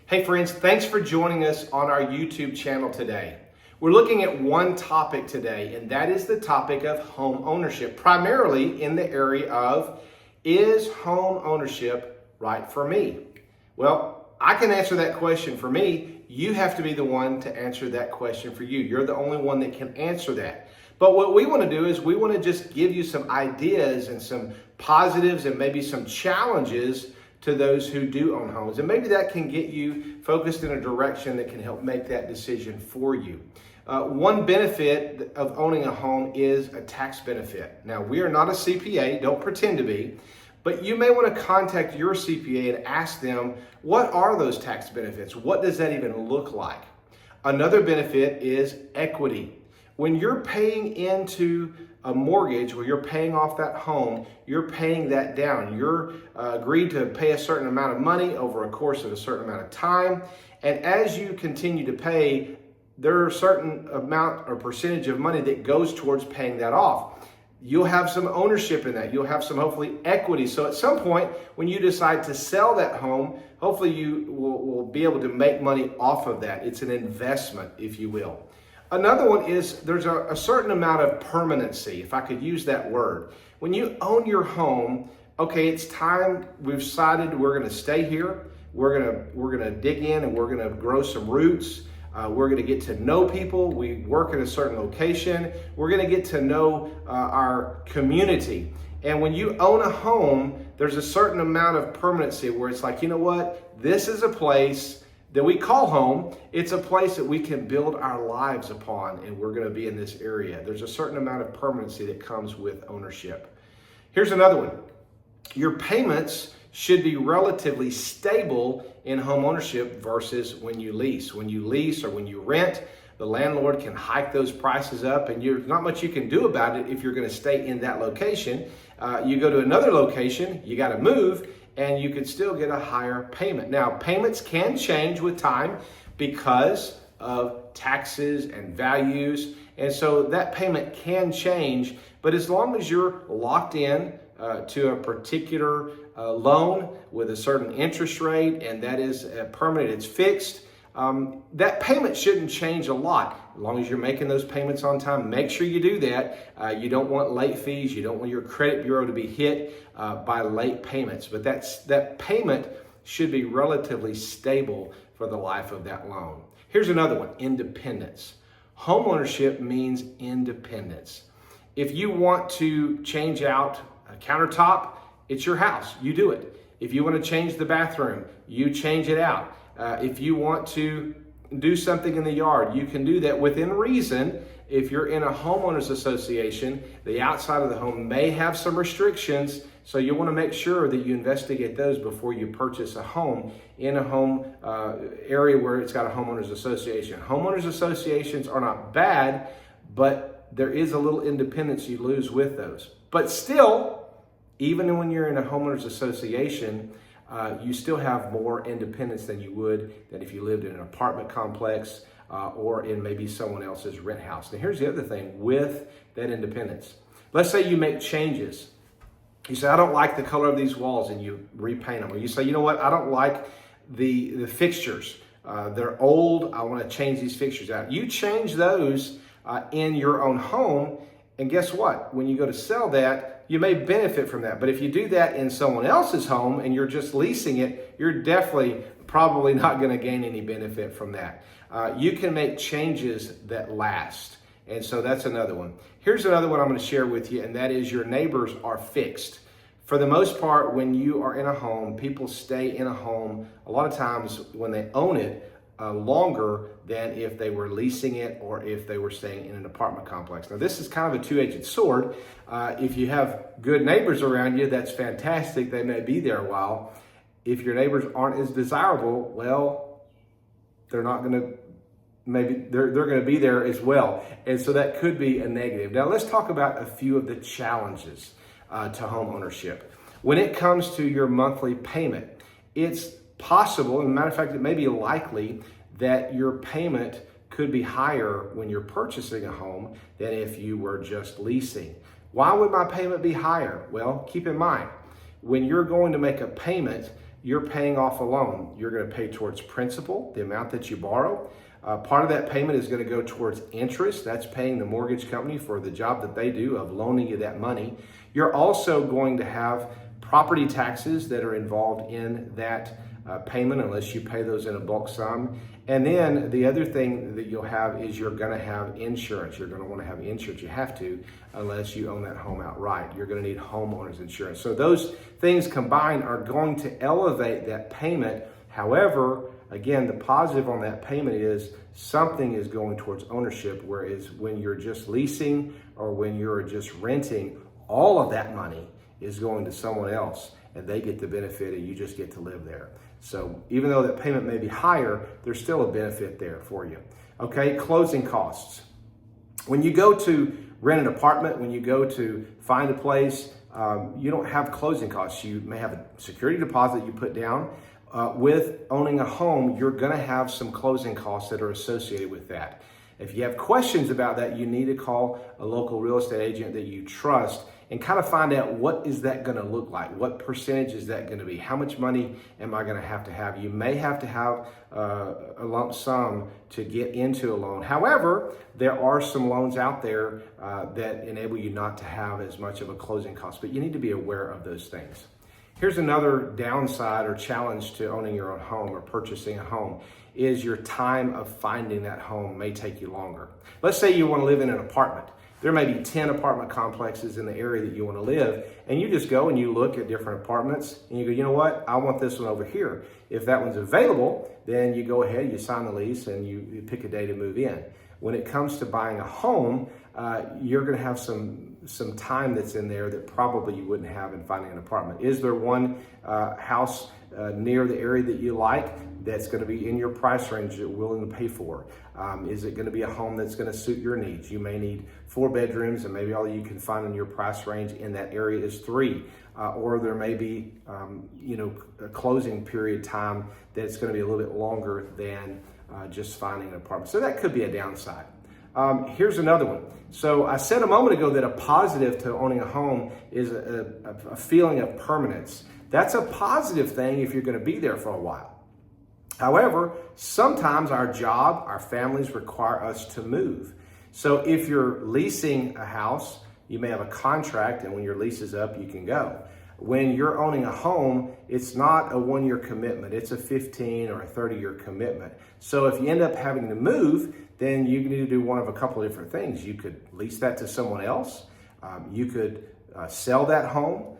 Hey friends, thanks for joining us on our YouTube channel today. We're looking at one topic today, and that is the topic of home ownership, primarily in the area of, is home ownership right for me? Well, I can answer that question for me. You have to be the one to answer that question for you. You're the only one that can answer that. But what we want to do is we want to just give you some ideas and some positives and maybe some challenges to those who do own homes. And maybe that can get you focused in a direction that can help make that decision for you. One benefit of owning a home is a tax benefit. Now, we are not a CPA, don't pretend to be, but you may want to contact your CPA and ask them, what are those tax benefits? What does that even look like? Another benefit is equity. When you're paying into a mortgage where you're paying off that home, you're paying that down. You're agreed to pay a certain amount of money over a course of a certain amount of time. And as you continue to pay, there are a certain amount or percentage of money that goes towards paying that off. You'll have some ownership in that. You'll have some, hopefully, equity. So at some point, when you decide to sell that home, hopefully you will be able to make money off of that. It's an investment, if you will. Another one is there's a certain amount of permanency, if I could use that word. When you own your home, okay, it's time, we've decided we're going to stay here. We're gonna dig in and we're gonna grow some roots. We're gonna get to know people. We work in a certain location. We're gonna get to know our community. And when you own a home, there's a certain amount of permanency where it's like, you know what? This is a place that we call home. It's a place that we can build our lives upon, and we're going to be in this area. There's a certain amount of permanency that comes with ownership. Here's another one. Your payments should be relatively stable in home ownership versus when you lease. When you lease or when you rent, the landlord can hike those prices up, and there's not much you can do about it if you're going to stay in that location. You go to another location, you got to move, and you could still get a higher payment. Now, payments can change with time because of taxes and values, and so that payment can change, but as long as you're locked in to a particular loan with a certain interest rate, and that is permanent, it's fixed, that payment shouldn't change a lot. As long as you're making those payments on time, make sure you do that. You don't want late fees. You don't want your credit bureau to be hit by late payments. But that payment should be relatively stable for the life of that loan. Here's another one, independence. Homeownership means independence. If you want to change out a countertop, it's your house. You do it. If you want to change the bathroom, you change it out. If you want to do something in the yard, you can do that within reason. If you're in a homeowners association, the outside of the home may have some restrictions, so you want to make sure that you investigate those before you purchase a home in a home area where it's got a homeowners association. Homeowners associations are not bad, but there is a little independence you lose with those. But still, even when you're in a homeowners association, you still have more independence than you would than if you lived in an apartment complex or in maybe someone else's rent house. Now, here's the other thing with that independence. Let's say you make changes. You say, I don't like the color of these walls, and you repaint them. Or you say, you know what, I don't like the fixtures. They're old, I want to change these fixtures out. You change those in your own home, and guess what? When you go to sell that, you may benefit from that. But if you do that in someone else's home and you're just leasing it, you're definitely probably not going to gain any benefit from that. You can make changes that last. And so that's another one. Here's another one I'm going to share with you, and that is your neighbors are fixed. For the most part, when you are in a home, people stay in a home a lot of times when they own it longer than if they were leasing it or if they were staying in an apartment complex. Now, this is kind of a two-edged sword. If you have good neighbors around you, that's fantastic. They may be there a while. If your neighbors aren't as desirable, well, they're not going to, maybe they're going to be there as well. And so that could be a negative. Now, let's talk about a few of the challenges to home ownership. When it comes to your monthly payment, it's possible, and as a matter of fact, it may be likely that your payment could be higher when you're purchasing a home than if you were just leasing. Why would my payment be higher? Well, keep in mind, when you're going to make a payment, you're paying off a loan. You're going to pay towards principal, the amount that you borrow. Part of that payment is going to go towards interest. That's paying the mortgage company for the job that they do of loaning you that money. You're also going to have property taxes that are involved in that payment unless you pay those in a bulk sum. And then the other thing that you'll have is you're going to have insurance. You're going to want to have insurance. You have to, unless you own that home outright. You're going to need homeowners insurance. So those things combined are going to elevate that payment. However, again, the positive on that payment is something is going towards ownership, whereas when you're just leasing or when you're just renting, all of that money is going to someone else and they get the benefit and you just get to live there. So even though that payment may be higher, there's still a benefit there for you. Okay, closing costs. When you go to rent an apartment, when you go to find a place, you don't have closing costs. You may have a security deposit you put down. With owning a home, you're going to have some closing costs that are associated with that. If you have questions about that, you need to call a local real estate agent that you trust and kind of find out what is that going to look like? What percentage is that going to be? How much money am I going to have? You may have to have a lump sum to get into a loan. However, there are some loans out there that enable you not to have as much of a closing cost, but you need to be aware of those things. Here's another downside or challenge to owning your own home or purchasing a home is your time of finding that home may take you longer. Let's say you want to live in an apartment. There may be 10 apartment complexes in the area that you want to live, and you just go and you look at different apartments and you go, you know what, I want this one over here. If that one's available, then you go ahead, you sign the lease, and you pick a day to move in. When it comes to buying a home, you're going to have some time that's in there that probably you wouldn't have in finding an apartment. Is there one house near the area that you like that's going to be in your price range that you're willing to pay for? Is it going to be a home that's going to suit your needs? You may need 4 bedrooms and maybe all you can find in your price range in that area is 3. Or there may be, a closing period time that's going to be a little bit longer than just finding an apartment. So that could be a downside. Here's another one. So I said a moment ago that a positive to owning a home is a feeling of permanence. That's a positive thing if you're going to be there for a while. However, sometimes our job, our families require us to move. So if you're leasing a house, you may have a contract, and when your lease is up, you can go. When you're owning a home, it's not a 1-year commitment. It's a 15 or a 30-year commitment. So if you end up having to move, then you need to do one of a couple of different things. You could lease that to someone else. You could sell that home.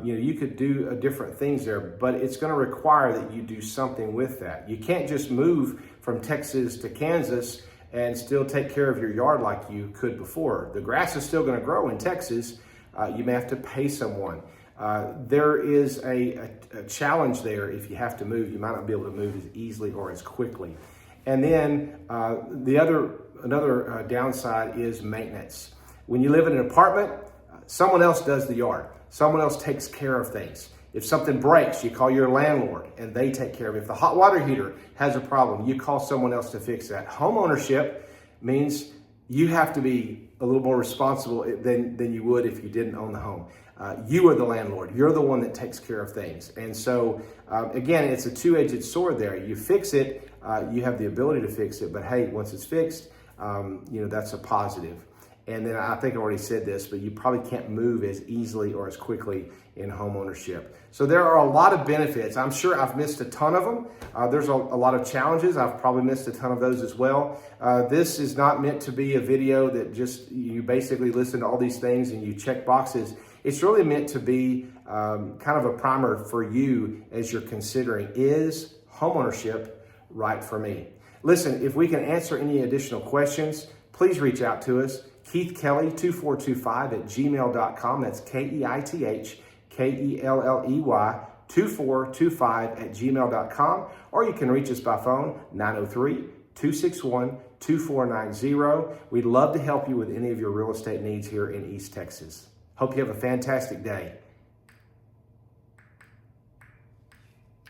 You could do different things there, but it's going to require that you do something with that. You can't just move from Texas to Kansas and still take care of your yard like you could before. The grass is still going to grow in Texas. You may have to pay someone. There is a challenge there. If you have to move, you might not be able to move as easily or as quickly. And then another downside is maintenance. When you live in an apartment, someone else does the yard. Someone else takes care of things. If something breaks, you call your landlord and they take care of it. If the hot water heater has a problem, you call someone else to fix that. Home ownership means you have to be a little more responsible than you would if you didn't own the home. You are the landlord. You're the one that takes care of things. And so, again, it's a two-edged sword there. You fix it, you have the ability to fix it, but hey, once it's fixed, that's a positive. And then I think I already said this, but you probably can't move as easily or as quickly in home ownership. So there are a lot of benefits. I'm sure I've missed a ton of them. There's a lot of challenges. I've probably missed a ton of those as well. This is not meant to be a video that just you basically listen to all these things and you check boxes. It's really meant to be kind of a primer for you as you're considering, is home ownership right for me? Listen, if we can answer any additional questions, please reach out to us. Keith Kelly 2425 at gmail.com. That's KeithKelley 2425 at gmail.com. Or you can reach us by phone 903-261-2490. We'd love to help you with any of your real estate needs here in East Texas. Hope you have a fantastic day.